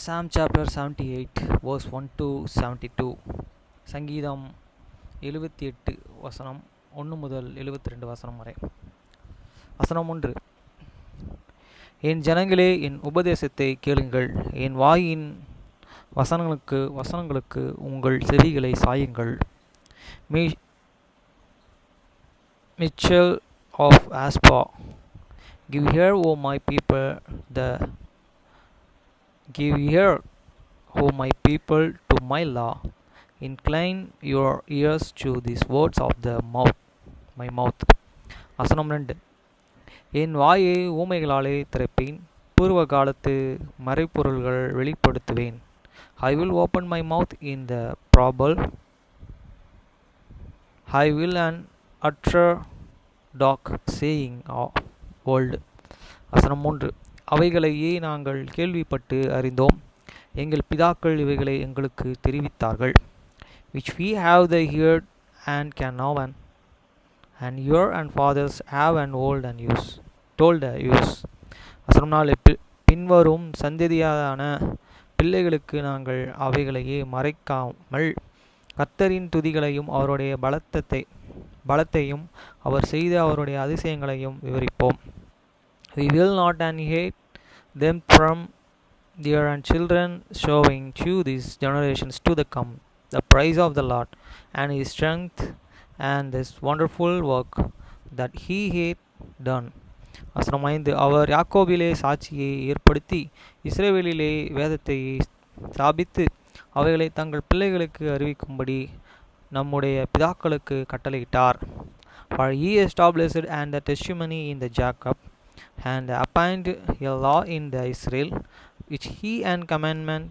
Psalm chapter 78 verse 1 to 72. சங்கீதம் 78 வசனம் 1 முதல் 72 வசனம் வரை. வசனம் 1. என் ஜனங்களே, என் உபதேசத்தை கேளுங்கள், என் வாயின் வசனங்களுக்கு உங்கள் செவிகளை சாயுங்கள். Mitchell of Aspa, give ear, O my people, to my law. Incline your ears to these words of my mouth. வசனம் 2. என் வாயை ஊமைகளாலே திறப்பேன், பூர்வ காலத்து மறைப்பொருள்கள் வெளிப்படுத்துவேன். I will open my mouth in the parable. I will an utter dark saying of old. வசனம் 3. அவைகளையே நாங்கள் கேள்விப்பட்டு அறிந்தோம், எங்கள் பிதாக்கள் இவைகளை எங்களுக்கு தெரிவித்தார்கள். Which we have the heard and can now and your and fathers have and told use. வசனம் 4. பின்வரும் சந்ததியான பிள்ளைகளுக்கு நாங்கள் அவைகளையே மறைக்காமல் கர்த்தரின் துதிகளையும் அவருடைய பலத்தையும் அவர் செய்த அவருடைய அதிசயங்களையும் விவரிப்போம். We will not hate them from their children, showing to these generations to the come the praise of the Lord and his strength and this wonderful work that he hath done. வசனம் 5. அவர் யாக்கோபிலே சாட்சியை ஏற்படுத்தி இஸ்ரவேலிலே வேதத்தை ஸ்தாபித்து அவைகளை தங்கள் பிள்ளைகளுக்கு அறிவிக்கும்படி நம்முடைய பிதாக்களுக்கு கட்டளையிட்டார். For he established and the testimony in the Jacob and appointed a law in the Israel, which he and commandment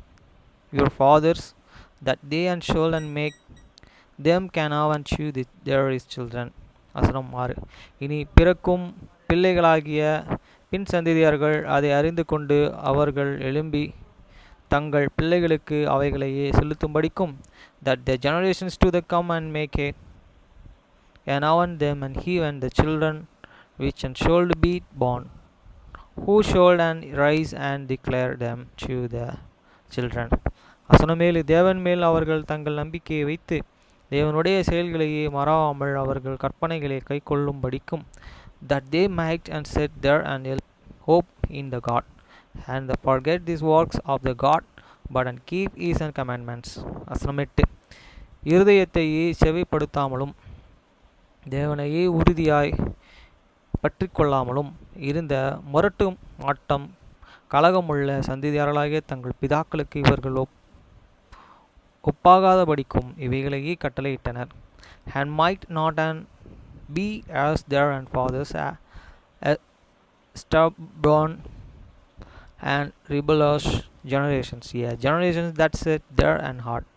your fathers, that they and shall and make them can have and chew their children. வசனம் 6. இனி பிறக்கும் பிள்ளைகளாகிய பின் சந்ததியார்கள் அதை அறிந்து கொண்டு அவர்கள் எழும்பி தங்கள் பிள்ளைகளுக்கு அவைகளையே செலுத்தும்படிக்கும், that the generations to the come and make it and on them and he and the children which and should be born, who should and rise and declare them to the children. வசனம் 7. தேவன் மேல் அவர்கள் தங்கள் நம்பிக்கையை வைத்து தேவனுடைய செயல்களையே மறவாமல் அவர்கள் கற்பனைகளை கை கொள்ளும்படிக்கும், that they might and set there and hope in the God, and forget these works of the God, but and keep his and commandments. வசனம் 8. இருதயத்தையே செவிப்படுத்தாமலும் தேவனையே உறுதியாய் பற்றி கொள்ளாமலும் இருந்த முரட்டு மாட்டம் கலகமுள்ள சந்ததியார்களாகிய தங்கள் பிதாக்களுக்கு இவர்கள் ஒப்பாகாதபடிக்கும் இவைகளையே கட்டளையிட்டனர். And might not and be as their and fathers stubborn and rebellious generations, generations that set their and heart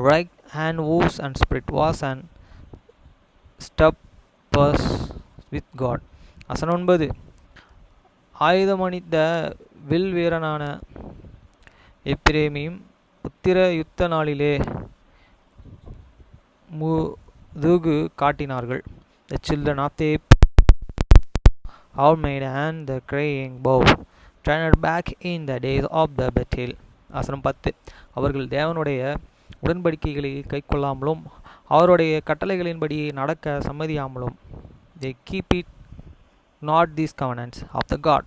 right and whose and spirit was and stubborn with God. வசனம் 9. ஆயுதமணிந்த வில் வீரனான எப்பிரேமியும் உத்திர யுத்த நாளிலே முதுகு காட்டினார்கள். The children of the made and the crying bow turned back in the days of the battle. வசனம் 10. அவர்கள் தேவனுடைய உடன்படிக்கைகளை கை கொள்ளாமலும் அவருடைய கட்டளைகளின்படி நடக்க சம்மதியாமலும், they keep it not these covenants of the God,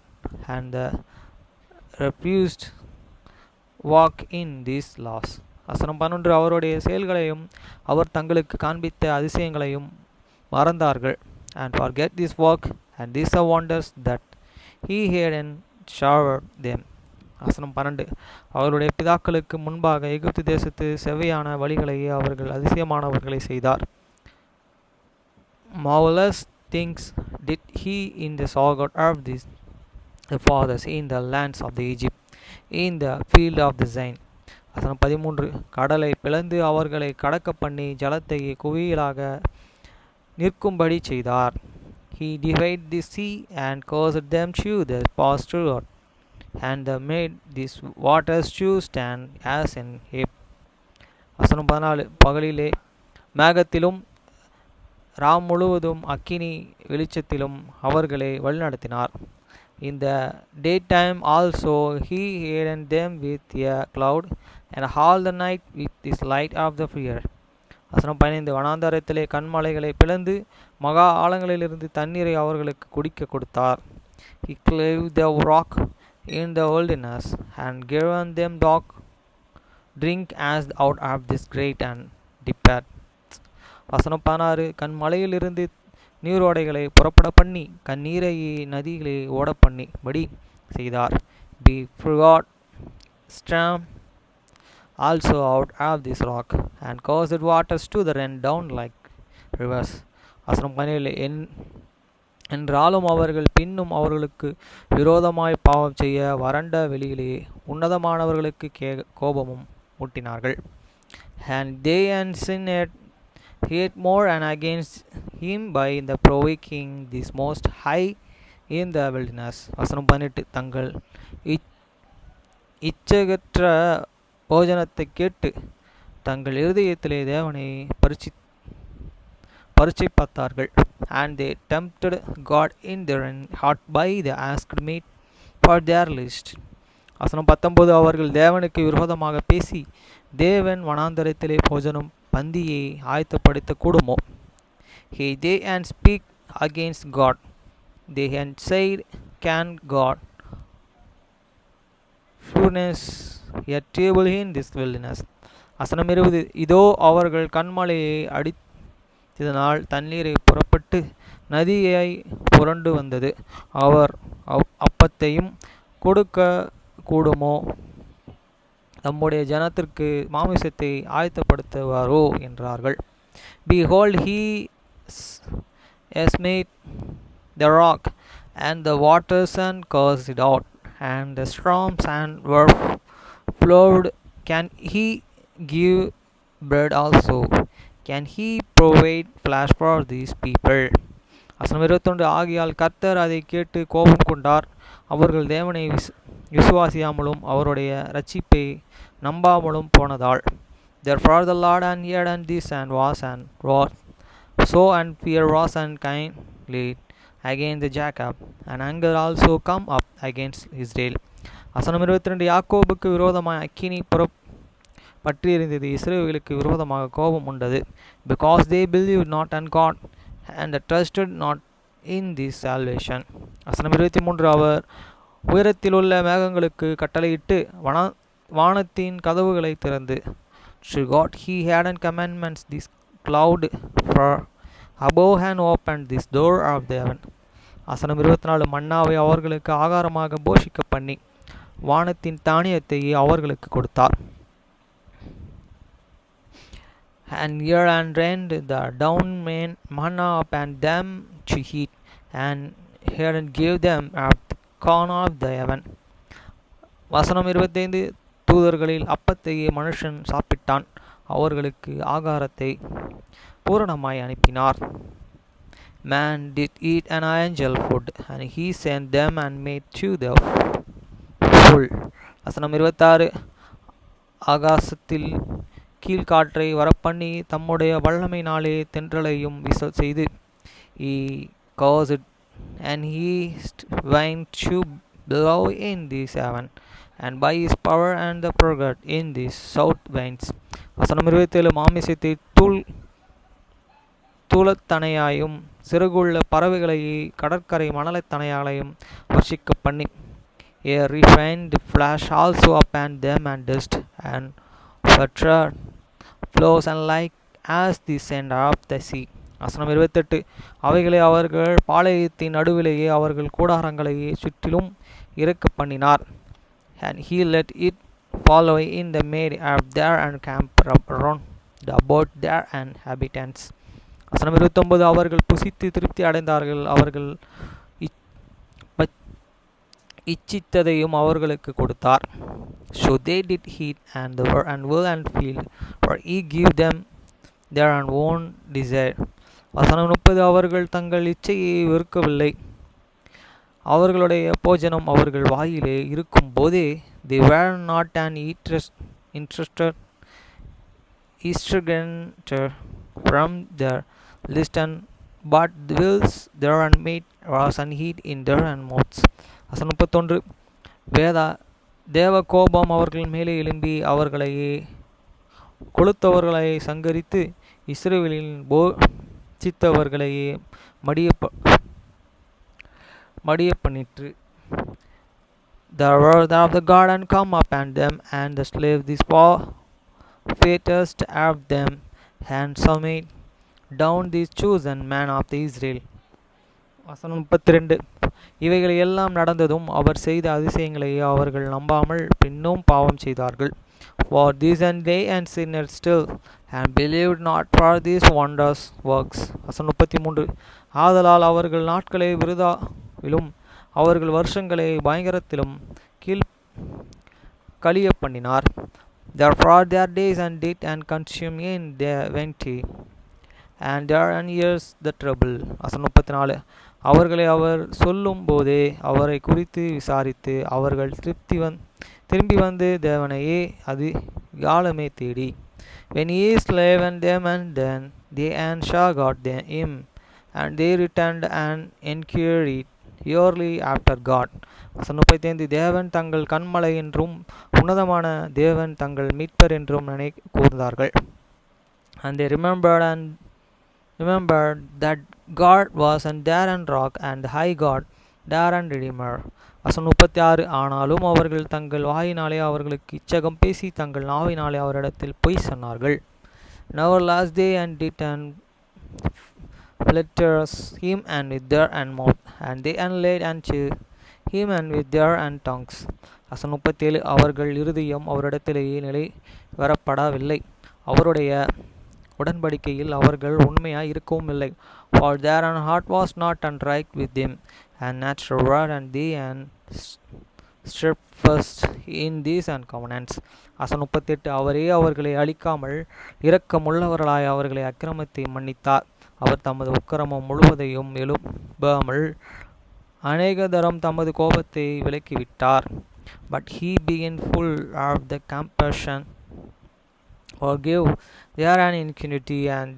and the refused walk in these laws. வசனம் 11. அவருடைய செயல்களையும் அவர் தங்களுக்கு காண்பித்த அதிசயங்களையும் மறந்தார்கள், and forget this work and these are wonders that he had and showered them. வசனம் 12. அவருடைய பிதாக்களுக்கு முன்பாக எகிப்து தேசத்து செவ்வையான வழிகளையே அவர்கள் அதிசயமானவர்களை செய்தார். Marvelous things did he in the Sogod of the fathers in the lands of the Egypt, in the field of the Zin. வசனம் 13. கடலை பிளந்து அவர்களை கடக்க பண்ணி ஜலத்தை குவியலாக நிற்கும்படி செய்தார். He divided the sea and caused them to the pass through it, and made these waters to stand as in heap. வசனம் 14. பகலிலே மேகத்திலும் ராம் முழுவதும் அக்கினி வெளிச்சத்திலும் அவர்களை வழிநடத்தினார். In the daytime also he hidden them with a cloud, and all the night with his light of the fear. வசனம் 15. வனாந்தரத்திலே கண்மலைகளை பிளந்து மகா ஆழங்களிலிருந்து தண்ணீரை அவர்களுக்கு குடிக்க கொடுத்தார். He clave the rock in the wilderness and given them drink as out of this great and deep. வசனம் 16. கண்மலையிலிருந்து நீரோடைகளை புறப்பட பண்ணி கண்ணீரை நதிகளை ஓட பண்ணி படி செய்தார். Be forgot stream also out of this rock and caused waters to run down like rivers. வசனம் 17. என்றாலும் அவர்கள் பின்னும் அவர்களுக்கு விரோதமாய் பாவம் செய்ய வறண்ட வெளியிலே உன்னதமானவர்களுக்கு கோபமும் ஊட்டினார்கள். And they and sinned yet more and against him by the provoking this most high in the wilderness. வசனம் 18. தங்கள் இச்சகற்ற போஜனத்தை கேட்டு தங்கள் இருதயத்திலே தேவனை பரீட்சை பார்த்தார்கள். And they tempted God in their heart by the asked meat for their list. வசனம் 19. அவர்கள் தேவனுக்கு விரோதமாக பேசி தேவன் வனாந்தரத்திலே போஜனம் பந்தியை ஆயத்தப்படுத்த கூடுமோ? They and speak against God. They and said, can God furnish a table in this wilderness? வசனம் 20. இதோ அவர்கள் கண்மலையை அடித்ததனால் தண்ணீரை புறப்பட்டு நதியை புரண்டு வந்தது. அவர் அப்பத்தையும் கொடுக்க கூடுமோ? நம்முடைய ஜனத்திற்கு மாமிசத்தை ஆயத்தப்படுத்துவாரோ என்றார்கள். Behold, he has made the rock and the waters and cast it out, and the storms and were flowed. Can he give bread also? Can he provide flesh for these people? வசனம் 21. ஆகியால் கர்த்தர் அதை கேட்டு கோபம் கொண்டார். அவர்கள் தேவனை விசுவாசியாமலும் அவருடைய இரட்சிப்பை நம்பாமலும் போனதால். Therefore the Lord and heard this and was and wrath. So and fear was and kindly against Jacob, and anger also come up against Israel. வசனம் 22. யாக்கோபுக்கு விரோதமாய் அக்கினி பற்றி எரிந்தது, இஸ்ரவேலுக்கு விரோதமாக கோபம் உண்டது. Because they believed not in God and trusted not in this salvation. வசனம் 23. அவர் உயரத்திலுள்ள மேகங்களுக்கு கட்டளையிட்டு வானத்தின் கதவுகளை திறந்து to God he had commandments this cloud for above and opened this door of the heaven. வசனம் 24. மன்னாவை அவர்களுக்கு ஆகாரமாக போஷிக்க பண்ணி வானத்தின் தானியத்தை அவர்களுக்கு கொடுத்தார். And here and rained the down manna upon them to eat, and here and gave them up the corn of the heaven. வசனம் 25. தூதர்களில் அப்பத்தையே மனுஷன் சாப்பிட்டான், அவர்களுக்கு ஆகாரத்தை பூரணமாய் அனுப்பினார். Man did eat an angel food, and he sent them and made to the full. வசனம் 26. ஆகாசத்தில் கீழ்காற்றை வரப்பண்ணி தம்முடைய வல்லமையினாலே தென்றலையும் வீச செய்து he caused and east wind to blow in this heaven, and by his power and the forgot in these south winds. வசனம் 27. மாமிசத்தை தூளத்தனையாயும் சிறகுள்ள பறவைகளை கடற்கரை மணலத்தனையாலையும் வர்ஷிக்க பண்ணி a refined flesh also upon them and dust and water flows and like as the sand of the sea. வசனம் 28. அவைகளை அவர்கள் பாளையத்தின் நடுவிலேயே அவர்கள் கூடாரங்களையே சுற்றிலும் இறக்க பண்ணினார். And he let it follow in the made up there and camp around about their inhabitants. வசனம் 29. அவர்கள் புசித்து திருப்தி அடைந்தார்கள், அவர்கள் இச்சித்ததையும் அவர்களுக்கு கொடுத்தார். So they did eat and were and will and feel, for he gave them their own desire. வசனம் 30. அவர்கள் தங்கள் இச்சையை வெறுக்கவில்லை, அவர்களுடைய போஜனம் அவர்கள் வாயிலே இருக்கும் போதே they were not an interested from their listen, but the wills their and made was and heat in their and mouths. வசனம் 31. தேவ கோபம் அவர்கள் மேலே எழும்பி அவர்களையே கொளுத்தவர்களை சங்கரித்து இஸ்ரவேலில் போஷித்தவர்களையே மடிய பண்ணிற்று. The wrath of the God and come upon them, and the slave this fattest of them, and smote down these chosen men of the Israel. வசனம் 32. இவைகள் எல்லாம் நடந்ததும் அவர் செய்த அதிசயங்களையே அவர்கள் நம்பாமல் பின்னும் பாவம் செய்தார்கள். For these and they and sinners still, and believed not for these wondrous works. வசனம் 33. ஆதலால் அவர்கள் நாட்களை விருதாவிலும் அவர்கள் வருஷங்களை பயங்கரத்திலும் கழிய பண்ணினார். Therefore their days and did and consume in their vanity, and their years the trouble. வசனம் 34. அவர்களை அவர் சொல்லும் போதே அவரை குறித்து விசாரித்து அவர்கள் திரும்பி வந்து தேவனையே அதிகாலமே தேடி. When he slave and them and then they and Shah got him, and they returned and inquired yearly after God. வசனம் 35. தேவன் தங்கள் கண்மலை என்றும் உன்னதமான தேவன் தங்கள் மீட்பர் என்றும் கூர்ந்தார்கள். And they remembered that God was and their rock and high God their redeemer. வசனம் 36. ஆனாலும் அவர்கள் தங்கள் வாயினாலே அவர்களுக்கு இச்சகம் பேசி தங்கள் நாவினாலே அவரிடத்தில் பொய் சொன்னார்கள். Nevertheless they and did and flattered him and with their mouth, and they laid unto him and with their tongues. வசனம் 37. அவர்கள் இருதயம் அவரிடத்திலேயே நிலை வரப்படவில்லை, அவருடைய உடன்படிக்கையில் அவர்கள் உண்மையாய் இருக்கவும் இல்லை. For their heart was not right with him, and natural word and they and steadfast in these and covenants. வசனம் 38. அவரே அவர்களை அழிக்காமல் இரக்கமுள்ளவர்களாய் அவர்களை அக்கிரமத்தை மன்னித்தார். அவர் தமது உக்கிரமம் முழுவதையும் எழுப்பாமல் அநேக தரம் தமது கோபத்தை விலக்கிவிட்டார். But he being full of the compassion forgave their iniquity and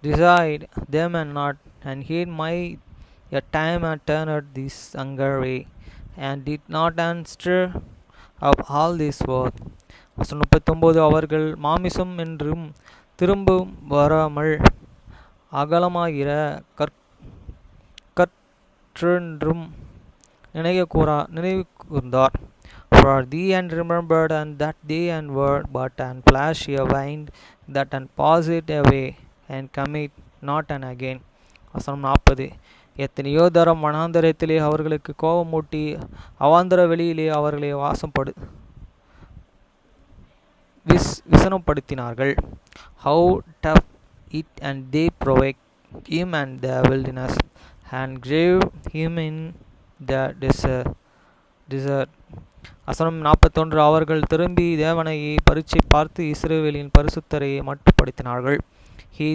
desired them and not, and he made a time and turned this anger away, and did not stir up all this wrath. வசனம் 39. அவர்கள் மாமிசம் என்றும் திரும்பும் வராமல் அகலமாகிற கற்றென்றும் நினைவு கூர்ந்தார். For thee and remembered and that day and word but and flash a wind that and pass it away and commit not and again. வசனம் 40. எத்தனையோ தரம் வனாந்தரத்திலே அவர்களுக்கு கோபமூட்டி அவாந்தர வெளியிலே அவர்களை விசனப்படுத்தினார்கள். How tough it and they provoked him and the wilderness, and drave him in the desert. வசனம் 41. அவர்கள் திரும்பி தேவனையை பரீட்சை பார்த்து இஸ்ரவேலின் பரிசுத்தரை மட்டுப்படுத்தினார்கள்.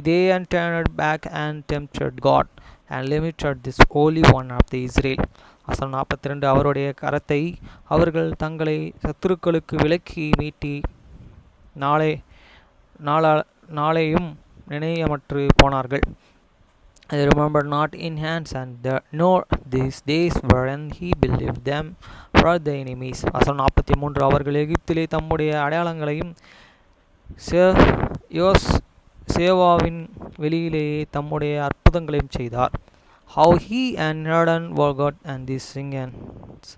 They and turned back and tempted God and limited this holy one of the Israel. வசனம் 42. அவருடைய கரத்தை அவர்கள் தங்களை சத்துருக்களுக்கு விலக்கி மீட்டி நாளையும் நினையமற்று போனார்கள். They remembered not in hands and nor these days wherein he believed them for the enemies. வசனம் 43. அவர்கள் எகிப்திலே தம்முடைய அடையாளங்களையும் சேவாவின் வெளியிலேயே தம்முடைய அற்புதங்களையும் செய்தார். How he and Jordan forgot and these singers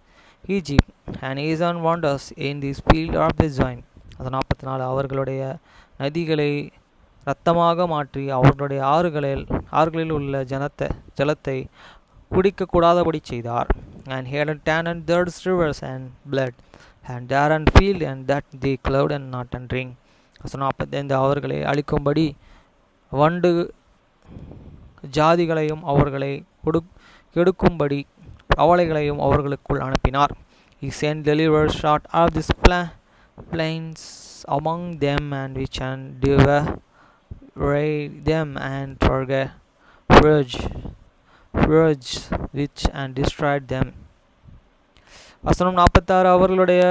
Egypt and his own wonders in this field of the joint. 44. அவர்களுடைய நதிகளை இரத்தமாக மாற்றி அவர்களுடைய ஆறுகளில் உள்ள ஜலத்தை குடிக்கக்கூடாதபடி செய்தார். And he had tanned their rivers and blood, and there and field and that they cloud and not and drink. 45. அவர்களை அழிக்கும்படி வண்டு ஜாதிகளையும் அவர்களை கெடுக்கும்படி அவளைகளையும் அவர்களுக்குள் அனுப்பினார். He sent deliverers short of this plains among them and which and devoured them and purged which and destroyed them. வசனம் 46. அவர்களுடைய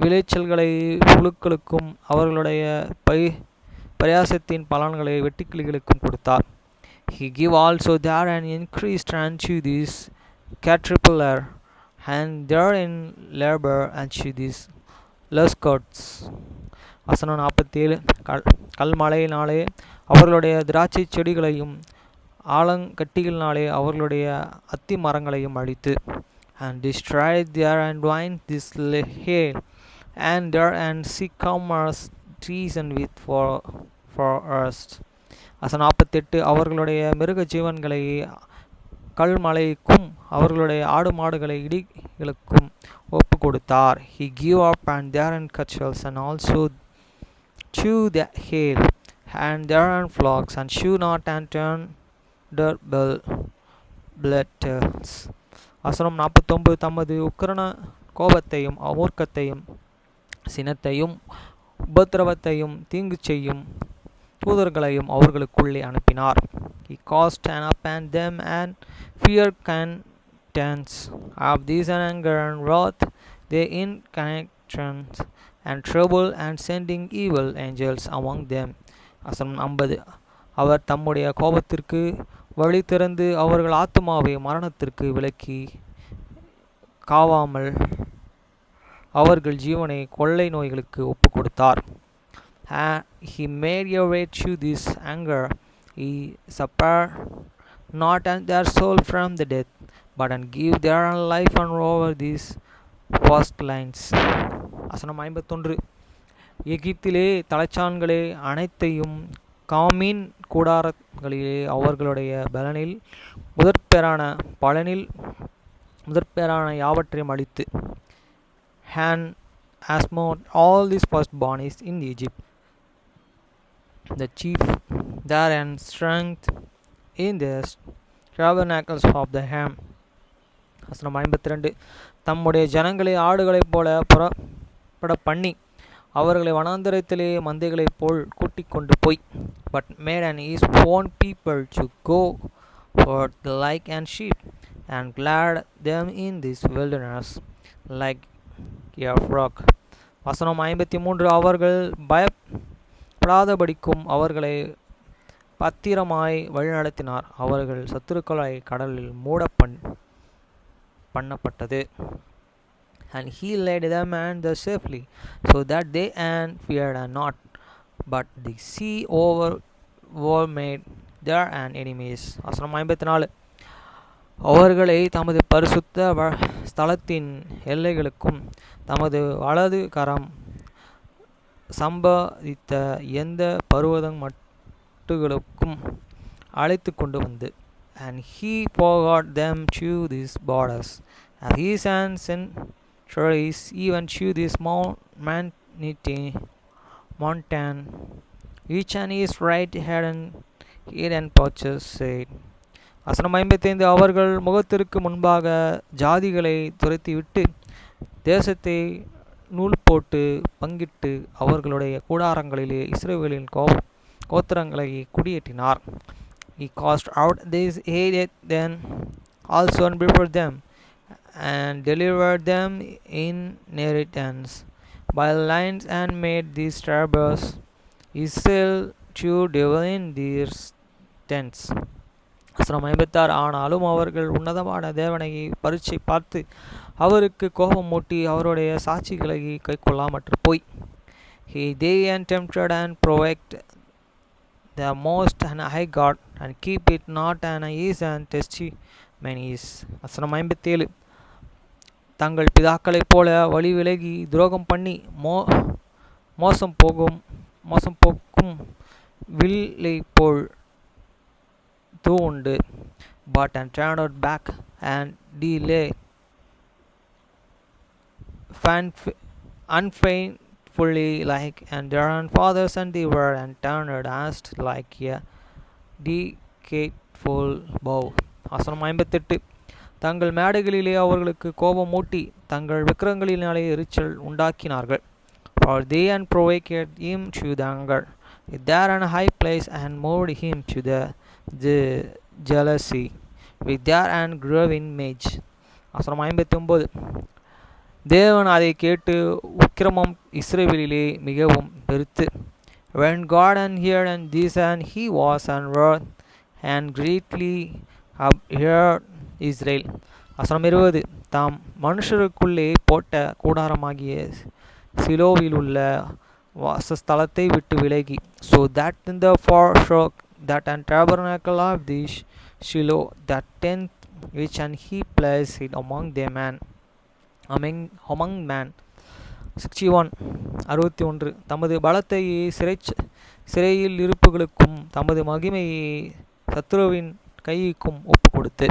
விளைச்சல்களை புழுக்களுக்கும் அவர்களுடைய பிரயாசத்தின் பலன்களை வெட்டுக்கிளிகளுக்கும் கொடுத்தார். He gave also there and increased unto these caterpillar, and therein labor and she these lustcots. வசனம் 47. கல்மழையினாலே அவர்களுடைய திராட்சை செடிகளையும் ஆலங்கட்டிகளினாலே அவர்களுடைய அத்தி மரங்களையும் அழித்து, and destroyed their and wine this hail, and their and sycamores trees and with for us. வசனம் 48. அவர்களுடைய மிருக ஜீவன்களை கல்மழைக்கும் அவர்களுடைய ஆடு மாடுகளை இடிகளுக்கும் ஒப்பு கொடுத்தார். He gave up and their and catchels and also chew the hail, and their and flocks and chew not and turn their bladders. வசனம் 49. தமது உக்கிரன கோபத்தையும் அமூர்க்கத்தையும் சினத்தையும் உபத்திரவத்தையும் தீங்கு செய்யும் தூதர்களையும் அவர்களுக்குள்ளே அனுப்பினார். He caused an up and them and fear contents of these and anger and wrath, they in connections and trouble and sending evil angels among them. வசனம் 50. அவர் தம்முடைய கோபத்திற்கு வழி திறந்து அவர்கள் ஆத்துமாவை மரணத்திற்கு விலக்கி காவாமல் அவர்கள் ஜீவனை கொள்ளை நோய்களுக்கு ஒப்பு கொடுத்தார். He made a way to this anger, he spared not and their soul from the death, but and give their life and over these first lines. வசனம் 51. எகிப்திலே தலைச்சான்களே அனைத்தையும் காமீன் கூடாரங்களிலே அவர்களுடைய பலனில் முதற்பேரான யாவற்றையும் அழித்து, Han has smote all these firstborn is in Egypt, the chief there and strength in the tabernacles of the Ham. வசனம் 52. தம்முடைய ஜனங்களை ஆடுகளைப் போல புறப்பட பண்ணி அவர்களை வனாந்தரத்திலே மந்தைகளைப் போல் கூட்டிக் கொண்டு போய், but made an his own people to go forth like an sheep, and glad them in this wilderness like a frog. வசனம் 53. அவர்கள் பயப்படாதபடிக்கும் அவர்களை பத்திரமாய் வழிநடத்தினார். அவர்கள் சத்துருக்களை கடலில் மூட பண்ணப்பட்டது. And he led them and the safely, so that they and feared not, but the sea overwhelmed their and enemies. வசனம் 54. அவர்களை தமது பரிசுத்த ஸ்தலத்தின் எல்லைகளுக்கும் தமது வலது கரம் சம்பாதித்த எந்த பருவத மட்டுகளுக்கும் அழைத்து கொண்டு வந்து, and he forgot them to these borders, and his hands and trees even to this mountain, each and his right hidden pouches said. வசனம் 55. அவர்கள் முகத்திற்கு முன்பாக ஜாதிகளை துரத்திவிட்டு தேசத்தை நூல் போட்டு பங்கிட்டு அவர்களுடைய கூடாரங்களிலே இஸ்ரவேலின் கோத்திரங்களை குடியேற்றினார். He cast out these hated then also and before them, and delivered them in inheritance by lines, and made these tribes Israel to dwell in their tents. வசனம் 56. ஆனாலும் அவர்கள் உன்னதமான தேவனை பரீட்சை பார்த்து அவருக்கு கோபம் மூட்டி அவருடைய சாட்சிகளை கை கொள்ளாமற்று போய், they and tempted and provoked the most and high God, and keep it not and his and testimonies. வசனம் 57. தங்கள் பிதாக்களைப் போல வழி விலகி துரோகம் பண்ணி மோசம் போக்கும் வில்லை போல் தூண்டு, but and turned out back and delay unfaithfully like and their fathers, and they were and turned as like a decayful bow. வசனம் 58. தங்கள் மேடைகளிலே அவர்களுக்கு கோபம் மூட்டி தங்கள் விக்கிரங்களினாலே எரிச்சல் உண்டாக்கினார்கள். For they and provoked him to the anger with their an high place, and moved him to the jealousy with their and graven image. வசனம் 59. தேவன் அதை கேட்டு உக்கிரமம் இஸ்ரவேலிலே மிகவும் பெருத்து, when God and heard and this and he was and wrath and greatly abhorred Israel. வசனம் 20. தாம் மனுஷருக்குள்ளே போட்ட கூடாரமாகிய சிலோவிலுள்ள வாசஸ்தலத்தை விட்டு விலகி, so that in the forsook that and tabernacle of the Shiloh, that tent which and he placed it among them and among man. 61. தமது பலத்தை சிறையில் இருப்புகளுக்கும் தமது மகிமையை சத்துருவின் கைக்கும் ஒப்பு கொடுத்து,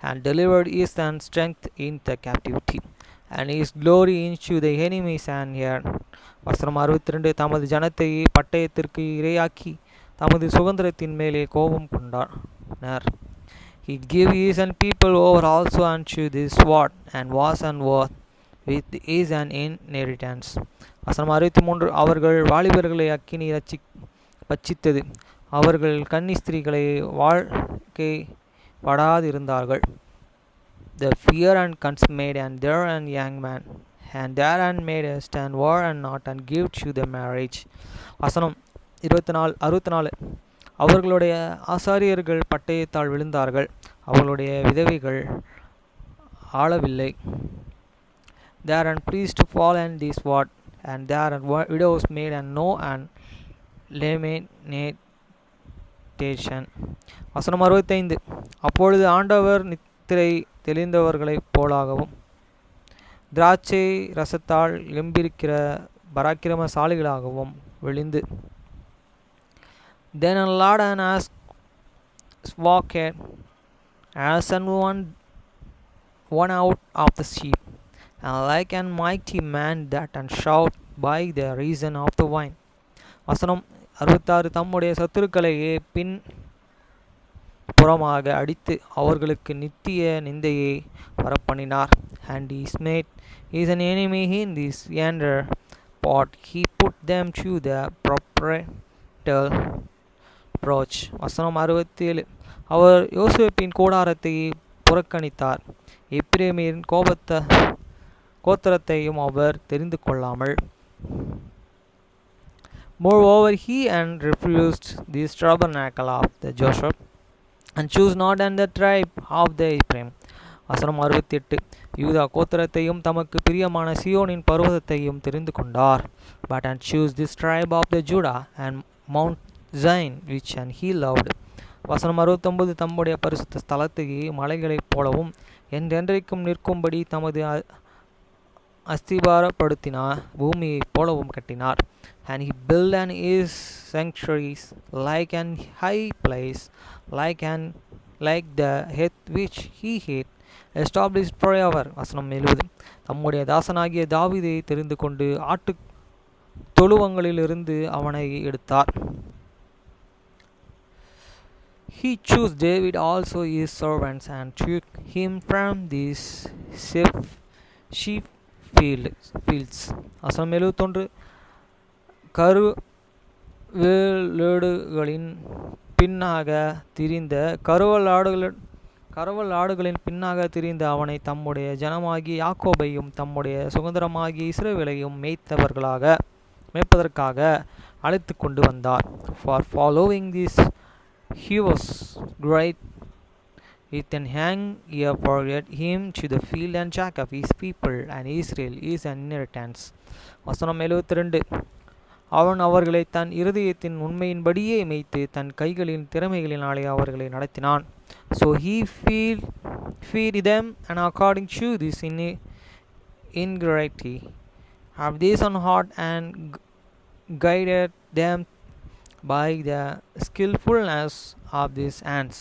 and delivered his strength in the captivity and his glory into the enemy's hand. வசனம் 62. தமது ஜனத்தை பட்டயத்திற்கு இரையாக்கி தமது சுதந்திரத்தின் மேலே கோபம் கொண்டார். He gave his people over also unto the sword, and was and worth with his an inheritance. வசனம் 63. அவர்கள் வாலிபர்களை அக்கினி பட்சித்தது, அவர்கள் கன்னிஸ்திரிகளை வாழ்க்கை படாதிருந்தார்கள். The fear and consummate and there and young man and there and made a stand war and not and give to the marriage. வசனம் 64. அவர்களுடைய ஆசாரியர்கள் பட்டயத்தால் விழுந்தார்கள், அவர்களுடைய விதவைகள் ஆளவில்லை. There and priest fall and this sword, and there and widows made and no and lamentation. வசனம் 65. அப்பொழுது ஆண்டவர் நித்திரை தெளிந்தவர்களைப் போலாகவும் திராட்சை ரசத்தால் எம்பிருக்கிற பராக்கிரமசாலிகளாகவும் விழுந்து, then a lord and as walked as and one out of the sheep, and like an mighty man that and shout by the reason of the wine. வசனம் 66. தம்முடைய சத்துருக்களையே பின் புறமாக அடித்து அவர்களுக்கு நித்திய நிந்தையை வரப்பண்ணினார். and he smote his enemy in this yonder pot, he put them to the proprietal approach. வசனம் 67. அவர் யோசேப்பின் கூடாரத்தை புறக்கணித்தார், எப்பிரேமின் கோத்திரத்தையும் அவர் தெரிந்து கொள்ளாமல். Moreover he and refused this tabernacle of the Joseph, and chose not and the tribe of the Ephraim. வசனம் 68. யூதா கோத்திரத்தையும் தமக்கு பிரியமான சியோனின் பர்வதத்தையும் தெரிந்து கொண்டார், but and choose this tribe of the Judah and Mount Zion which and he loved. வசனம் 69. தம்முடைய பரிசுத்த ஸ்தலத்தையே மலைகளைப் போலவும் என்றென்றைக்கும் நிற்கும்படி தமது அஸ்திபாரப்படுத்தினார், பூமியைப் போலவும் கட்டினார். and he built and his sanctuaries like an high place, like the heath which he had established forever. வசனம் 70. தம்முடைய தாசனாகிய தாவீதை தெரிந்து கொண்டு ஆட்டு தொழுவங்களிலிருந்து அவனை எடுத்தார். He chose David also his servants and took him from these sheep fields. வசனம் 71. கருவலாடுகளின் பின்னாக திரிந்த அவனை தம்முடைய ஜனமாகிய யாக்கோபையும் தம்முடைய சுதந்திரமாகிய இஸ்ரவேலையும் மேய்ப்பதற்காக அழைத்து கொண்டு வந்தார். For following this he was great with an hang here forget him to the field and Jacob his people and Israel his inheritance. வசனம் 72. அவன் அவர்களை தன் இருதயத்தின் உண்மையின்படியே மேய்த்து தன் கைகளின் திறமைகளினாலே அவர்களை நடத்தினான். So he feed them and according to this ingratitude have this on heart and guided them by the skillfulness of these hands.